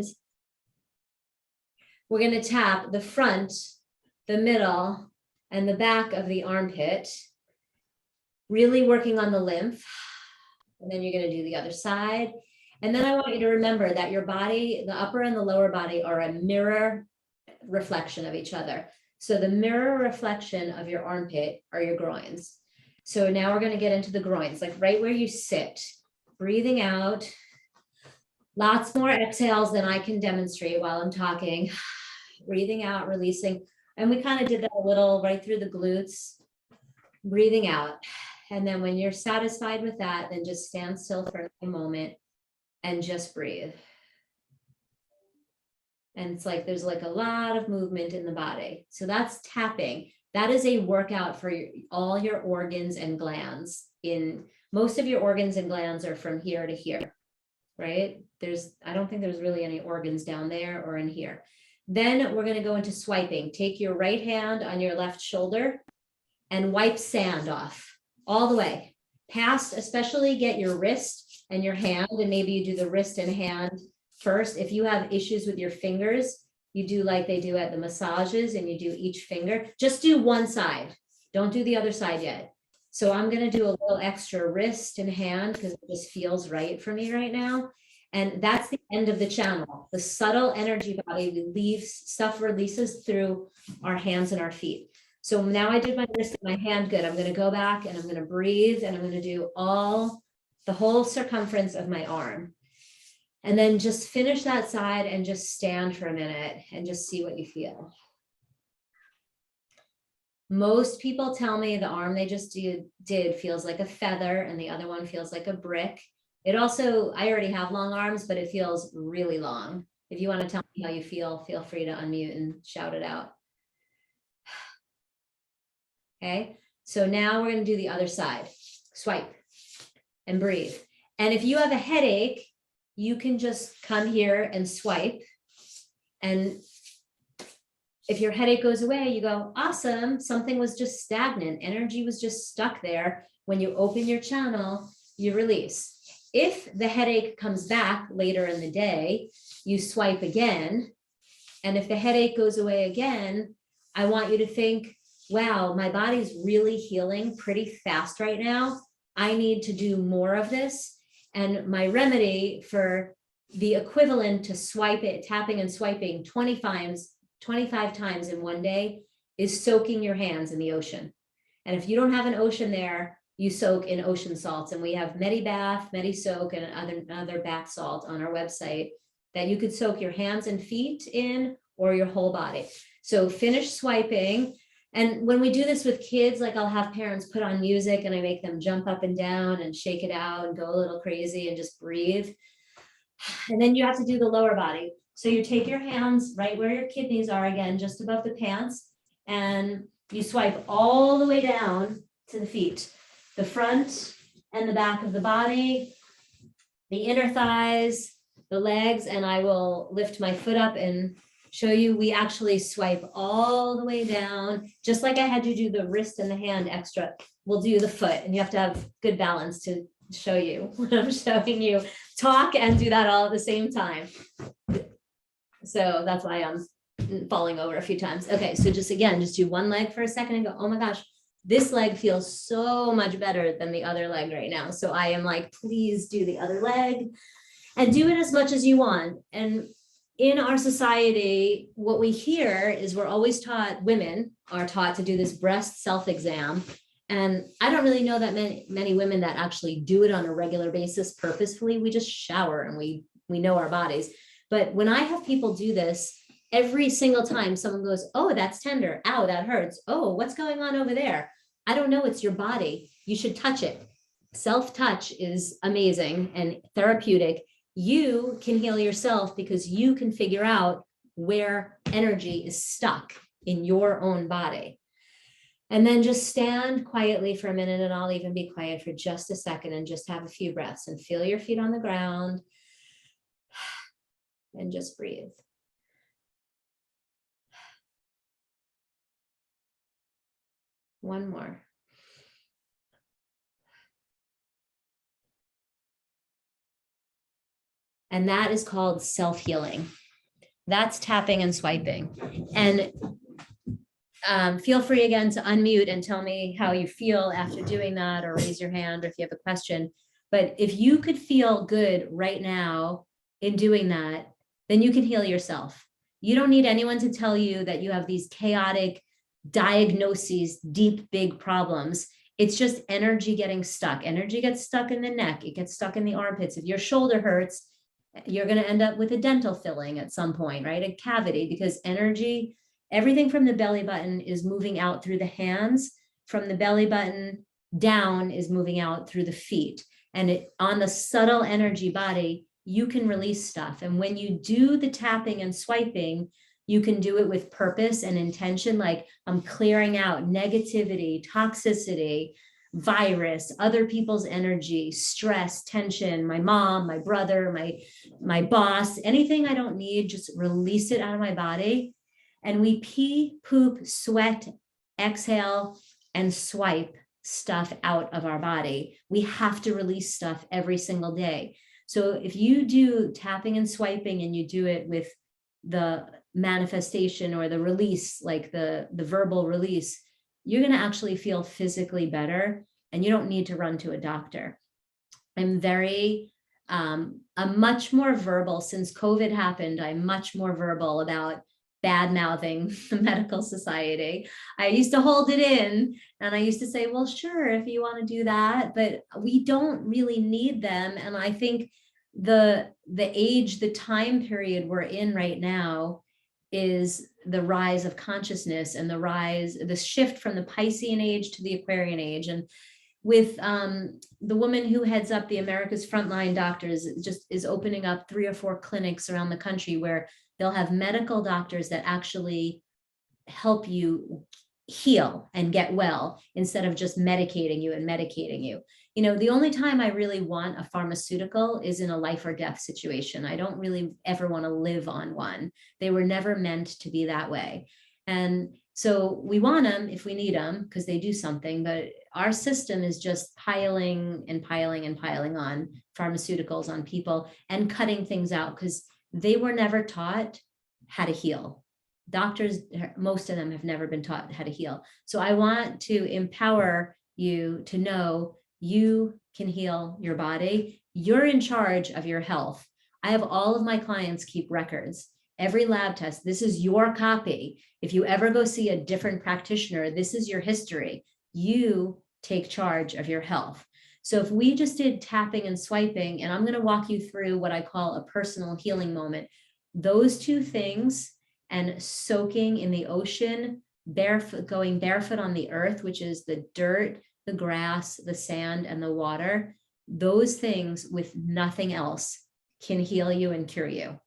groins. We're going to tap the front, the middle, and the back of the armpit, really working on the lymph. And then you're going to do the other side. And then I want you to remember that your body, the upper and the lower body, are a mirror reflection of each other. So the mirror reflection of your armpit are your groins. So now we're going to get into the groins, like right where you sit, breathing out. Lots more exhales than I can demonstrate while I'm talking. Breathing out, releasing. And we kind of did that a little right through the glutes. Breathing out. And then when you're satisfied with that, then just stand still for a moment and just breathe. And it's like there's like a lot of movement in the body. So that's tapping. That is a workout for all your organs and glands. In most of your organs and glands are from here to here, right? I don't think there's really any organs down there or in here. Then we're going to go into swiping. Take your right hand on your left shoulder and wipe sand off all the way past, especially get your wrist and your hand, and maybe you do the wrist and hand first. If you have issues with your fingers, you do like they do at the massages and you do each finger. Just do one side. Don't do the other side yet. So I'm going to do a little extra wrist and hand because it just feels right for me right now. And that's the end of the channel. The subtle energy body stuff releases through our hands and our feet. So now I did my wrist and my hand good. I'm going to go back and I'm going to breathe and I'm going to do the whole circumference of my arm. And then just finish that side and just stand for a minute and just see what you feel. Most people tell me the arm they just did feels like a feather and the other one feels like a brick. It also, I already have long arms, but it feels really long. If you want to tell me how you feel free to unmute and shout it out. Okay, so now we're going to do the other side. Swipe and breathe. And if you have a headache, you can just come here and swipe. And if your headache goes away, you go, awesome, something was just stagnant. Energy was just stuck there. When you open your channel, you release. If the headache comes back later in the day, you swipe again. And if the headache goes away again, I want you to think, wow, my body's really healing pretty fast right now. I need to do more of this. And my remedy for the equivalent to tapping and swiping 25 times in one day is soaking your hands in the ocean. And if you don't have an ocean there, you soak in ocean salts. And we have Medibath, Medisoak, and other bath salt on our website that you could soak your hands and feet in or your whole body. So finish swiping. And when we do this with kids, like I'll have parents put on music and I make them jump up and down and shake it out and go a little crazy and just breathe. And then you have to do the lower body. So you take your hands right where your kidneys are, again, just above the pants, and you swipe all the way down to the feet, the front and the back of the body, the inner thighs, the legs, and I will lift my foot up and show you. We actually swipe all the way down, just like I had you do the wrist and the hand extra. We'll do the foot, and you have to have good balance to show you what I'm showing you. Talk and do that all at the same time. So that's why I'm falling over a few times. Okay, so just do one leg for a second and go, oh my gosh, this leg feels so much better than the other leg right now. So I am like, please do the other leg and do it as much as you want. And in our society, what we hear is we're always taught, women are taught to do this breast self-exam. And I don't really know that many women that actually do it on a regular basis purposefully. We just shower and we know our bodies. But when I have people do this, every single time someone goes, oh, that's tender. Ow, that hurts. Oh, what's going on over there? I don't know. It's your body. You should touch it. Self-touch is amazing and therapeutic. You can heal yourself because you can figure out where energy is stuck in your own body. And then just stand quietly for a minute, and I'll even be quiet for just a second and just have a few breaths and feel your feet on the ground and just breathe. One more. And that is called self-healing. That's tapping and swiping. And feel free again to unmute and tell me how you feel after doing that, or raise your hand if you have a question. But if you could feel good right now in doing that, then you can heal yourself. You don't need anyone to tell you that you have these chaotic diagnoses, deep, big problems. It's just energy getting stuck. Energy gets stuck in the neck. It gets stuck in the armpits. If your shoulder hurts, you're going to end up with a dental filling at some point, right? A cavity, because energy, everything from the belly button is moving out through the hands. From the belly button down is moving out through the feet. And on the subtle energy body, you can release stuff. And when you do the tapping and swiping, you can do it with purpose and intention. Like, I'm clearing out negativity, toxicity, virus, other people's energy, stress, tension, my mom, my brother, my boss, anything I don't need, just release it out of my body. And we pee, poop, sweat, exhale, and swipe stuff out of our body. We have to release stuff every single day. So if you do tapping and swiping and you do it with the manifestation or the release, like the verbal release, you're going to actually feel physically better, and you don't need to run to a doctor. I'm much more verbal since COVID happened. I'm much more verbal about bad mouthing the medical society. I used to hold it in, and I used to say, well, sure, if you want to do that, but we don't really need them. And I think the time period we're in right now is the rise of consciousness and the shift from the Piscean age to the Aquarian age. And with the woman who heads up the America's Frontline Doctors, just is opening up 3 or 4 clinics around the country where they'll have medical doctors that actually help you heal and get well, instead of just medicating you. You know, the only time I really want a pharmaceutical is in a life or death situation. I don't really ever want to live on one. They were never meant to be that way. And so we want them if we need them, because they do something, but our system is just piling and piling and piling on pharmaceuticals on people and cutting things out, because they were never taught how to heal. Doctors, most of them have never been taught how to heal. So I want to empower you to know you can heal your body. You're in charge of your health. I have all of my clients keep records. Every lab test, this is your copy. If you ever go see a different practitioner, this is your history. You take charge of your health. So if we just did tapping and swiping, and I'm going to walk you through what I call a personal healing moment, those 2 things, and soaking in the ocean, barefoot, going barefoot on the earth, which is the dirt, the grass, the sand, and the water, those things with nothing else can heal you and cure you.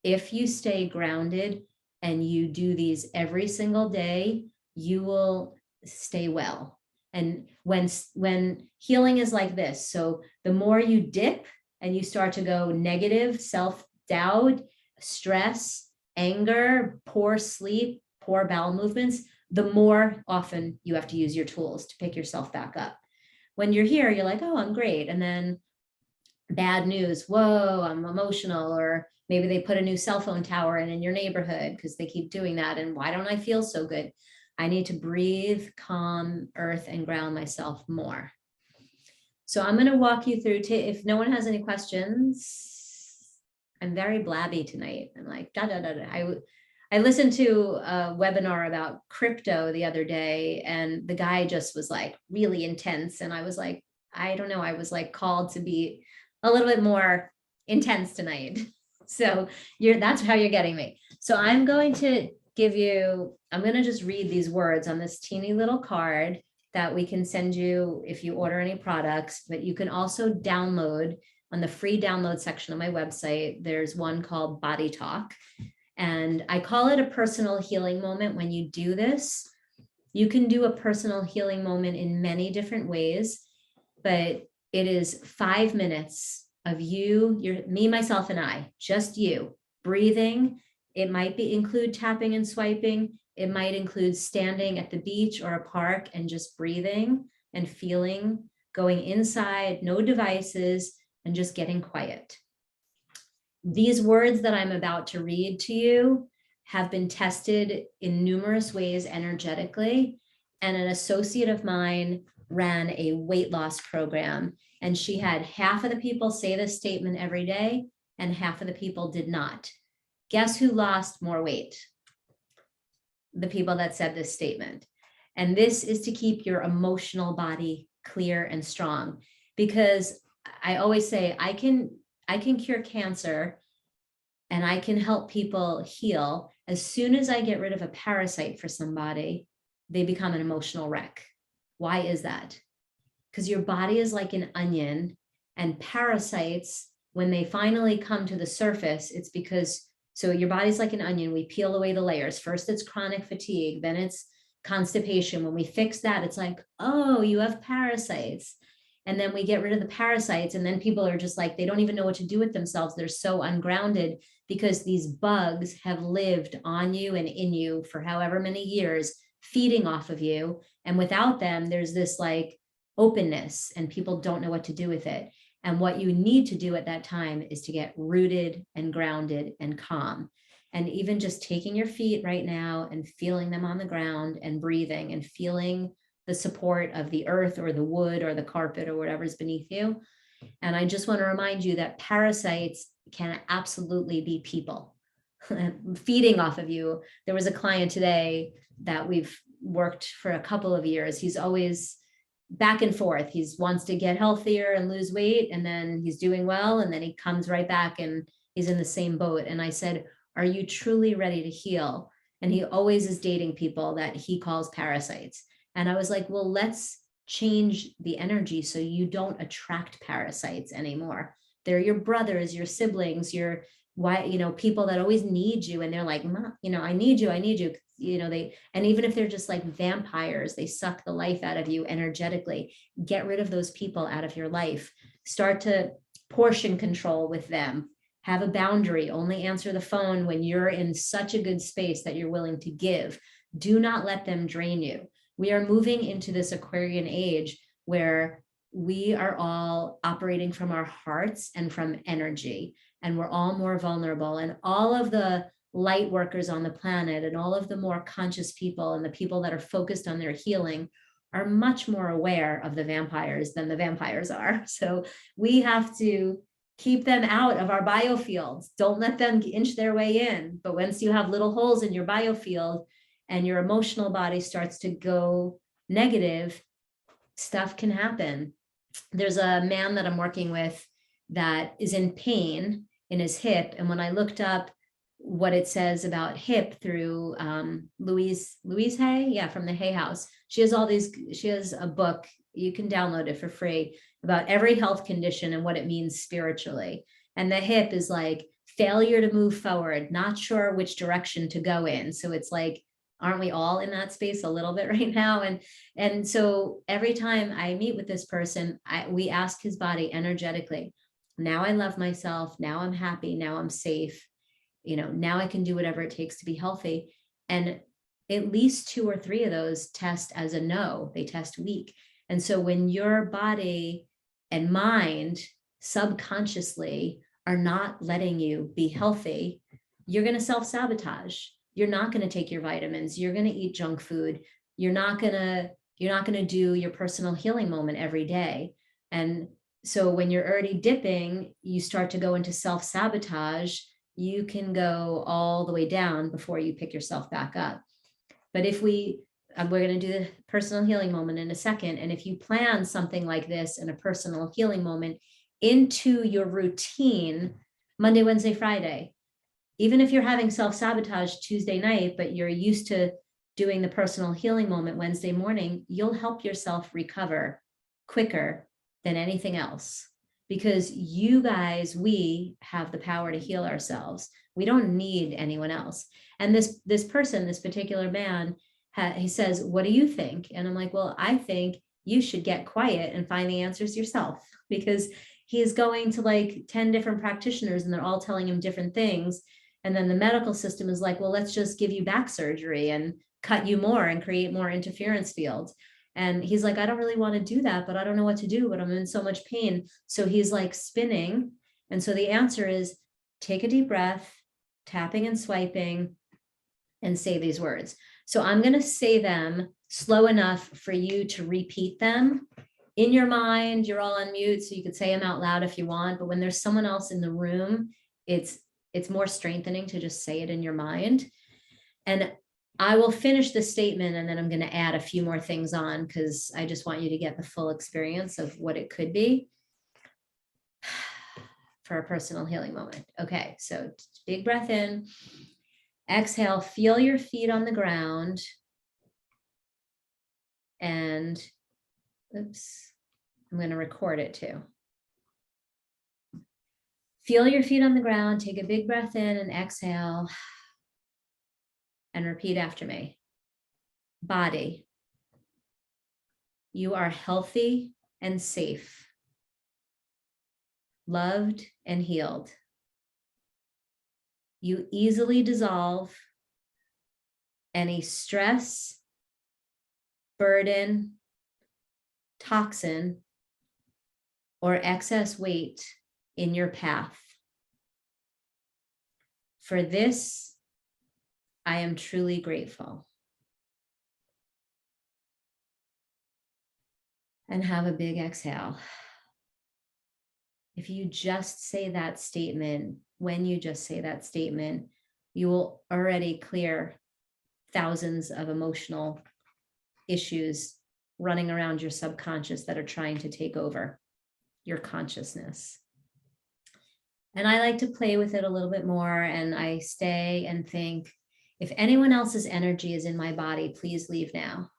If you stay grounded and you do these every single day, you will stay well. And when healing is like this, so the more you dip and you start to go negative, self-doubt, stress, anger, poor sleep, poor bowel movements, the more often you have to use your tools to pick yourself back up. When you're here, you're like, oh, I'm great. And then bad news, whoa, I'm emotional. Or maybe they put a new cell phone tower in your neighborhood because they keep doing that. And why don't I feel so good? I need to breathe, calm, earth, and ground myself more. So I'm going to walk you through, if no one has any questions. I'm very blabby tonight. I'm like, da, da, da, da. I listened to a webinar about crypto the other day, and the guy just was like really intense. And I was like, I don't know, I was like called to be a little bit more intense tonight. So that's how you're getting me. So I'm going to I'm going to just read these words on this teeny little card that we can send you if you order any products, but you can also download on the free download section of my website. There's one called Body Talk. And I call it a personal healing moment. When you do this, you can do a personal healing moment in many different ways, but it is 5 minutes of me, myself, and I, just you, breathing. It might include tapping and swiping. It might include standing at the beach or a park and just breathing and feeling, going inside, no devices, and just getting quiet. These words that I'm about to read to you have been tested in numerous ways energetically. And an associate of mine ran a weight loss program, and she had half of the people say this statement every day, and half of the people did not. Guess who lost more weight? The people that said this statement. And this is to keep your emotional body clear and strong. Because I always say, I can cure cancer and I can help people heal. As soon as I get rid of a parasite for somebody, they become an emotional wreck. Why is that? Because your body is like an onion, and parasites, when they finally come to the surface, it's because, so your body's like an onion. We peel away the layers. First, it's chronic fatigue, then it's constipation. When we fix that, it's like, oh, you have parasites. And then we get rid of the parasites, and then people are just like, they don't even know what to do with themselves. They're so ungrounded because these bugs have lived on you and in you for however many years, feeding off of you. And without them, there's this like openness, and people don't know what to do with it. And what you need to do at that time is to get rooted and grounded and calm. And even just taking your feet right now and feeling them on the ground and breathing and feeling the support of the earth or the wood or the carpet or whatever's beneath you. And I just want to remind you that parasites can absolutely be people feeding off of you. There was a client today that we've worked for a couple of years. He's always back and forth. He wants to get healthier and lose weight, and then he's doing well, and then he comes right back and he's in the same boat. And I said, are you truly ready to heal? And he always is dating people that he calls parasites. And I was like, well, let's change the energy so you don't attract parasites anymore. They're your brothers, your siblings, your people that always need you. And they're like, I need you. And even if they're just like vampires, they suck the life out of you energetically. Get rid of those people out of your life. Start to portion control with them. Have a boundary. Only answer the phone when you're in such a good space that you're willing to give. Do not let them drain you. We are moving into this Aquarian age where we are all operating from our hearts and from energy, and we're all more vulnerable. And all of the light workers on the planet and all of the more conscious people and the people that are focused on their healing are much more aware of the vampires than the vampires are. So we have to keep them out of our biofields. Don't let them inch their way in. But once you have little holes in your biofield and your emotional body starts to go negative, stuff can happen. There's a man that I'm working with that is in pain in his hip. And when I looked up what it says about hip through Louise Hay, from the Hay House, she has a book, you can download it for free, about every health condition and what it means spiritually. And the hip is like failure to move forward, not sure which direction to go in. So it's like, aren't we all in that space a little bit right now? And so every time I meet with this person, we ask his body energetically, now I love myself, now I'm happy, now I'm safe, now I can do whatever it takes to be healthy. And at least 2 or 3 of those test as a no, they test weak. And so when your body and mind subconsciously are not letting you be healthy, you're going to self-sabotage. You're not going to take your vitamins. You're going to eat junk food. You're not going to do your personal healing moment every day. And so when you're already dipping, you start to go into self-sabotage. You can go all the way down before you pick yourself back up. But if we're going to do the personal healing moment in a second. And if you plan something like this in a personal healing moment into your routine, Monday, Wednesday, Friday, even if you're having self-sabotage Tuesday night, but you're used to doing the personal healing moment Wednesday morning, you'll help yourself recover quicker than anything else. Because you guys, we have the power to heal ourselves. We don't need anyone else. And this person, this particular man, he says, what do you think? And I'm like, well, I think you should get quiet and find the answers yourself, because he is going to like 10 different practitioners and they're all telling him different things. And then the medical system is like, well, let's just give you back surgery and cut you more and create more interference fields. And he's like, I don't really want to do that, but I don't know what to do, but I'm in so much pain. So he's like spinning. And so the answer is, take a deep breath, tapping and swiping, and say these words. So I'm going to say them slow enough for you to repeat them in your mind. You're all on mute, so you could say them out loud if you want, but when there's someone else in the room, it's more strengthening to just say it in your mind. And I will finish the statement, and then I'm going to add a few more things on because I just want you to get the full experience of what it could be for a personal healing moment. Okay, so big breath in. Exhale, feel your feet on the ground. And, oops, I'm going to record it too. Feel your feet on the ground, take a big breath in and exhale, and repeat after me. Body, you are healthy and safe, loved and healed. You easily dissolve any stress, burden, toxin, or excess weight in your path. For this, I am truly grateful. And have a big exhale. If you just say that statement, when you just say that statement, you will already clear thousands of emotional issues running around your subconscious that are trying to take over your consciousness. And I like to play with it a little bit more, and I stay and think, if anyone else's energy is in my body, please leave now.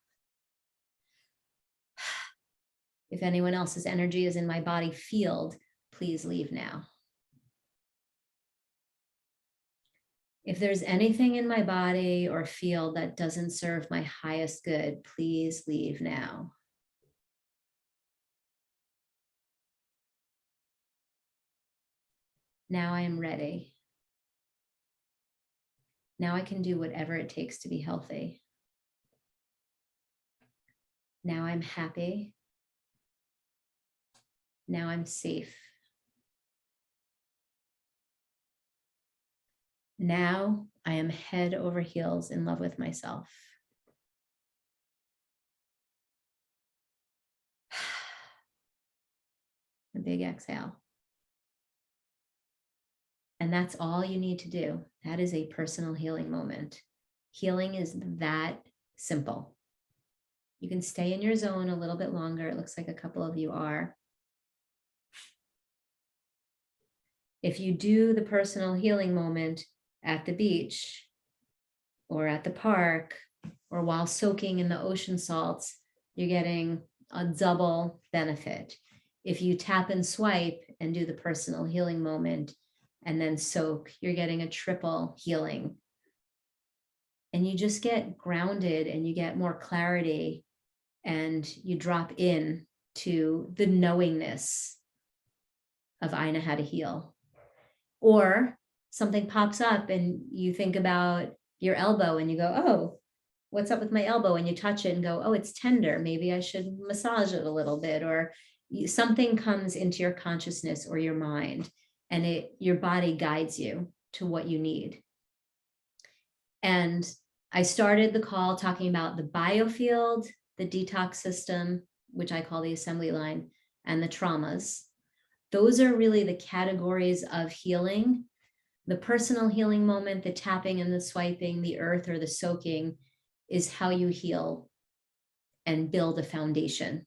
If anyone else's energy is in my body field, please leave now. If there's anything in my body or field that doesn't serve my highest good, please leave now. Now I am ready. Now I can do whatever it takes to be healthy. Now I'm happy. Now I'm safe. Now I am head over heels in love with myself. A big exhale. And that's all you need to do. That is a personal healing moment. Healing is that simple. You can stay in your zone a little bit longer. It looks like a couple of you are. If you do the personal healing moment at the beach or at the park or while soaking in the ocean salts, you're getting a double benefit. If you tap and swipe and do the personal healing moment and then soak, you're getting a triple healing. And you just get grounded and you get more clarity and you drop in to the knowingness of I know how to heal. Or something pops up and you think about your elbow and you go, oh, what's up with my elbow? And you touch it and go, oh, it's tender. Maybe I should massage it a little bit. Or something comes into your consciousness or your mind and your body guides you to what you need. And I started the call talking about the biofield, the detox system, which I call the assembly line, and the traumas. Those are really the categories of healing. The personal healing moment, the tapping and the swiping, the earth or the soaking is how you heal and build a foundation.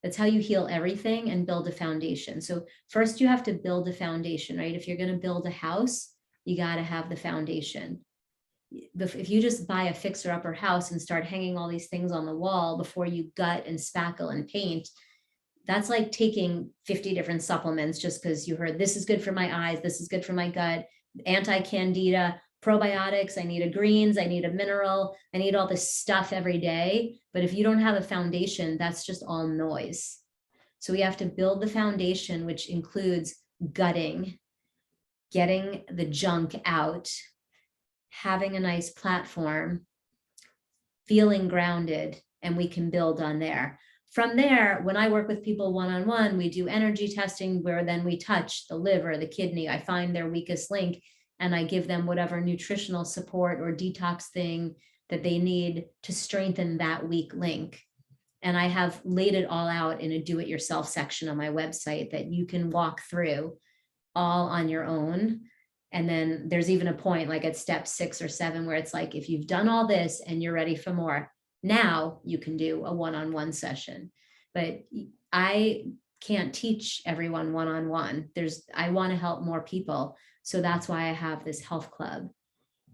That's how you heal everything and build a foundation. So first you have to build a foundation, right? If you're going to build a house, you got to have the foundation. If you just buy a fixer-upper house and start hanging all these things on the wall before you gut and spackle and paint, that's like taking 50 different supplements just because you heard this is good for my eyes, this is good for my gut, anti-candida, probiotics, I need a greens, I need a mineral, I need all this stuff every day. But if you don't have a foundation, that's just all noise. So we have to build the foundation, which includes gutting, getting the junk out, having a nice platform, feeling grounded, and we can build on there. from there, when I work with people one-on-one, we do energy testing where then we touch the liver, the kidney. I find their weakest link and I give them whatever nutritional support or detox thing that they need to strengthen that weak link. And I have laid it all out in a do-it-yourself section on my website that you can walk through all on your own. And then there's even a point like at step 6 or 7 where it's like, if you've done all this and you're ready for more, now you can do a one-on-one session. But I can't teach everyone one-on-one. I want to help more people. So that's why I have this health club.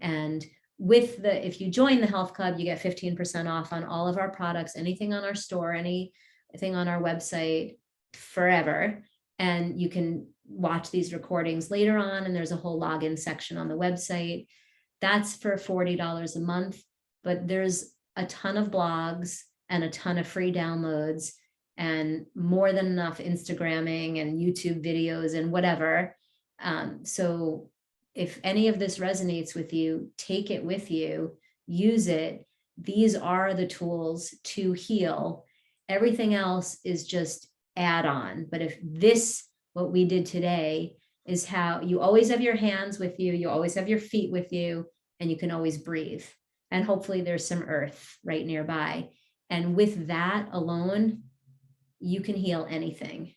And if you join the health club, you get 15% off on all of our products, anything on our store, anything on our website forever. And you can watch these recordings later on. And there's a whole login section on the website. That's for $40 a month, but there's a ton of blogs and a ton of free downloads and more than enough Instagramming and YouTube videos and whatever. So if any of this resonates with you, take it with you, use it. These are the tools to heal. Everything else is just add on. But if what we did today is how you always have your hands with you, you always have your feet with you, and you can always breathe. And hopefully there's some earth right nearby. And with that alone, you can heal anything.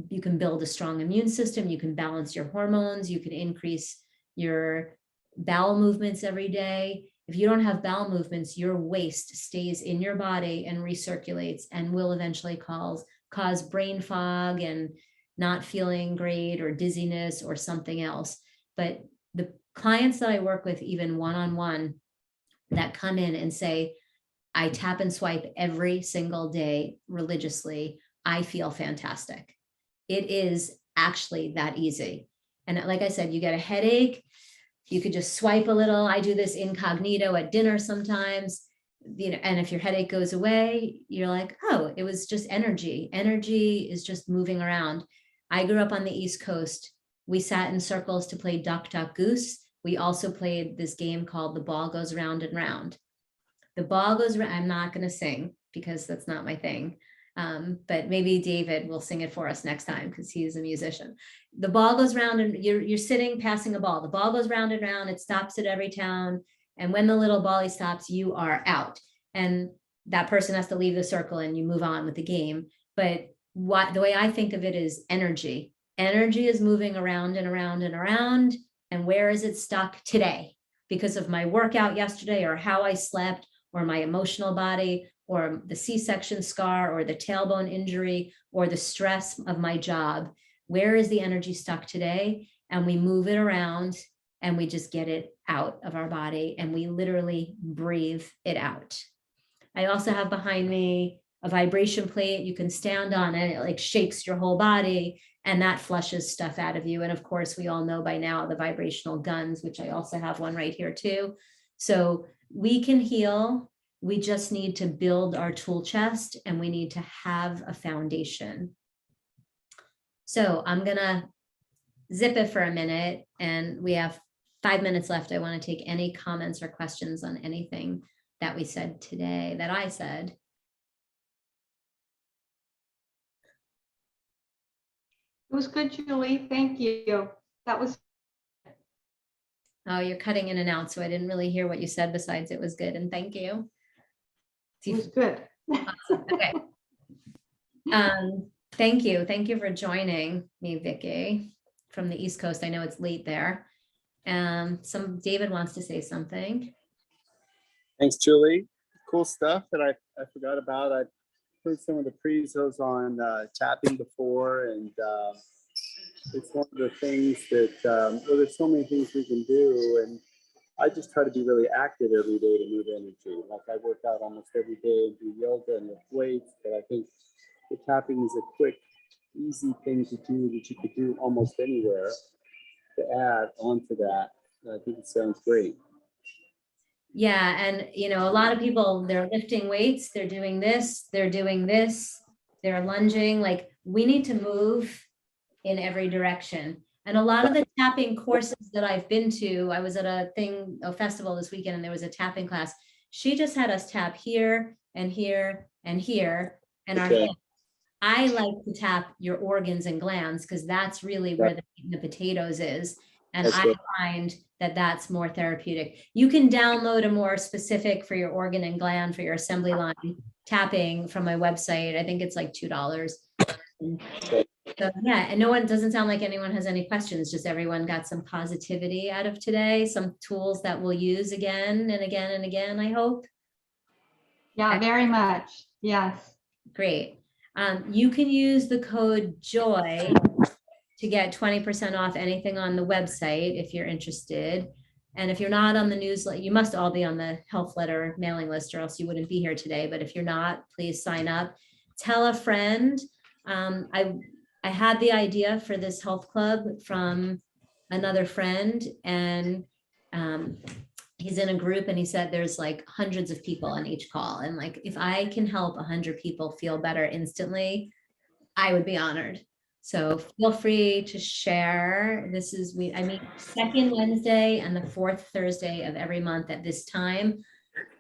You can build a strong immune system. You can balance your hormones. You can increase your bowel movements every day. If you don't have bowel movements, your waste stays in your body and recirculates and will eventually cause brain fog and not feeling great or dizziness or something else. But the clients that I work with, even one-on-one, that come in and say, I tap and swipe every single day religiously, I feel fantastic. It is actually that easy. And like I said, you get a headache, you could just swipe a little. I do this incognito at dinner sometimes, and if your headache goes away, you're like, oh, it was just energy. Energy is just moving around. I grew up on the East Coast. We sat in circles to play Duck, Duck, Goose. We also played this game called The Ball Goes Round and Round. The ball goes around. I'm not going to sing because that's not my thing. But maybe David will sing it for us next time because he's a musician. The ball goes round and you're sitting passing a ball. The ball goes round and round. It stops at every town. And when the little bally stops, you are out. And that person has to leave the circle and you move on with the game. But the way I think of it is energy. Energy is moving around and around and around. And where is it stuck today? Because of my workout yesterday or how I slept or my emotional body or the C-section scar or the tailbone injury or the stress of my job. Where is the energy stuck today? And we move it around and we just get it out of our body and we literally breathe it out. I also have behind me a vibration plate. You can stand on it. It like shakes your whole body and that flushes stuff out of you. And of course, we all know by now the vibrational guns, which I also have one right here too. So we can heal. We just need to build our tool chest and we need to have a foundation. So I'm gonna zip it for a minute and we have 5 minutes left. I want to take any comments or questions on anything that we said today, that I said. It was good, Julie. Thank you. That was. Oh, you're cutting in and out, so I didn't really hear what you said besides it was good and thank you. It was good. Awesome. Okay. Thank you. Thank you for joining me, Vicki, from the East Coast. I know it's late there. David wants to say something. Thanks, Julie. Cool stuff that I forgot about. I've heard some of the prezos on tapping before, and it's one of the things that, well, there's so many things we can do, and I just try to be really active every day to move energy. Like I work out almost every day and do yoga and lift weights, but I think the tapping is a quick, easy thing to do that you could do almost anywhere to add onto that. I think it sounds great. Yeah. And, a lot of people, they're lifting weights, they're doing this, they're lunging. Like we need to move in every direction. And a lot of the tapping courses that I've been to, I was at a festival this weekend and there was a tapping class. She just had us tap here and here and here. and our Okay. hips. I like to tap your organs and glands because that's really where the meat and the potatoes is. And I Okay. find that that's more therapeutic. You can download a more specific for your organ and gland for your assembly line tapping from my website. I think it's like $2. Okay. So yeah, and no one, doesn't sound like anyone has any questions, just everyone got some positivity out of today, some tools that we'll use again and again and again, I hope. Yeah, very much. Yes. Great. You can use the code JOY to get 20% off anything on the website if you're interested. And if you're not on the newsletter, you must all be on the health letter mailing list or else you wouldn't be here today. But if you're not, please sign up. Tell a friend. I had the idea for this health club from another friend, and he's in a group and he said there's like hundreds of people on each call. And like, if I can help 100 people feel better instantly, I would be honored. So feel free to share. This is, I meet second Wednesday and the fourth Thursday of every month at this time.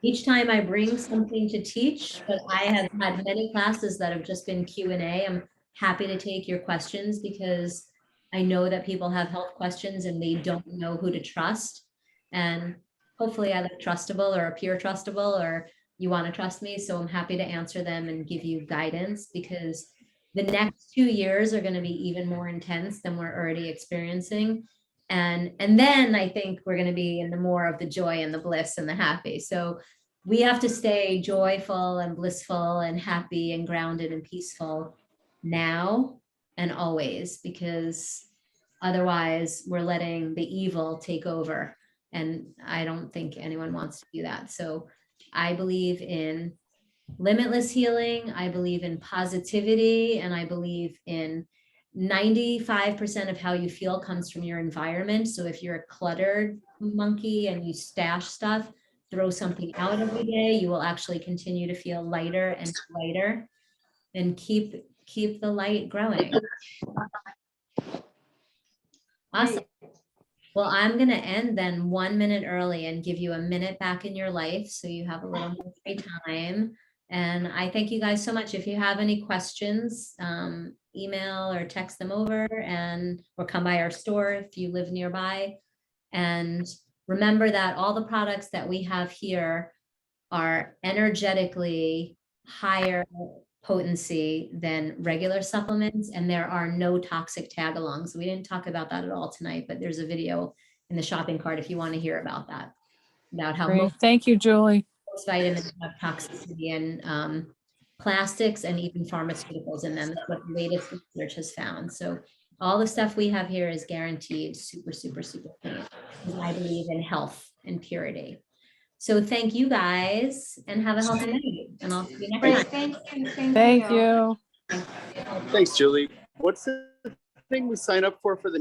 Each time I bring something to teach, but I have had many classes that have just been Q&A. I'm happy to take your questions because I know that people have health questions and they don't know who to trust. And hopefully I look trustable or appear trustable, or you want to trust me. So I'm happy to answer them and give you guidance, because the next 2 years are going to be even more intense than we're already experiencing. And then I think we're going to be in the more of the joy and the bliss and the happy. So we have to stay joyful and blissful and happy and grounded and peaceful now and always, because otherwise we're letting the evil take over. And I don't think anyone wants to do that. So I believe in limitless healing. I believe in positivity, and I believe in 95% of how you feel comes from your environment. So if you're a cluttered monkey and you stash stuff, throw something out every day, you will actually continue to feel lighter and lighter, and keep the light growing. Awesome. Well, I'm going to end then 1 minute early and give you a minute back in your life so you have a little more free time. And I thank you guys so much. If you have any questions, email or text them over, or come by our store if you live nearby. And remember that all the products that we have here are energetically higher potency than regular supplements, and there are no toxic tag-alongs. We didn't talk about that at all tonight, but there's a video in the shopping cart if you want to hear about that, about how Great. most Thank you, Julie. vitamins have toxicity and plastics and even pharmaceuticals in them. That's what the latest research has found. So all the stuff we have here is guaranteed super, super, super clean, because I believe in health and purity. So thank you guys and have a healthy night. And I'll see you next Great. time. Thank you. Thank you. Thanks, Julie. What's the thing we sign up for the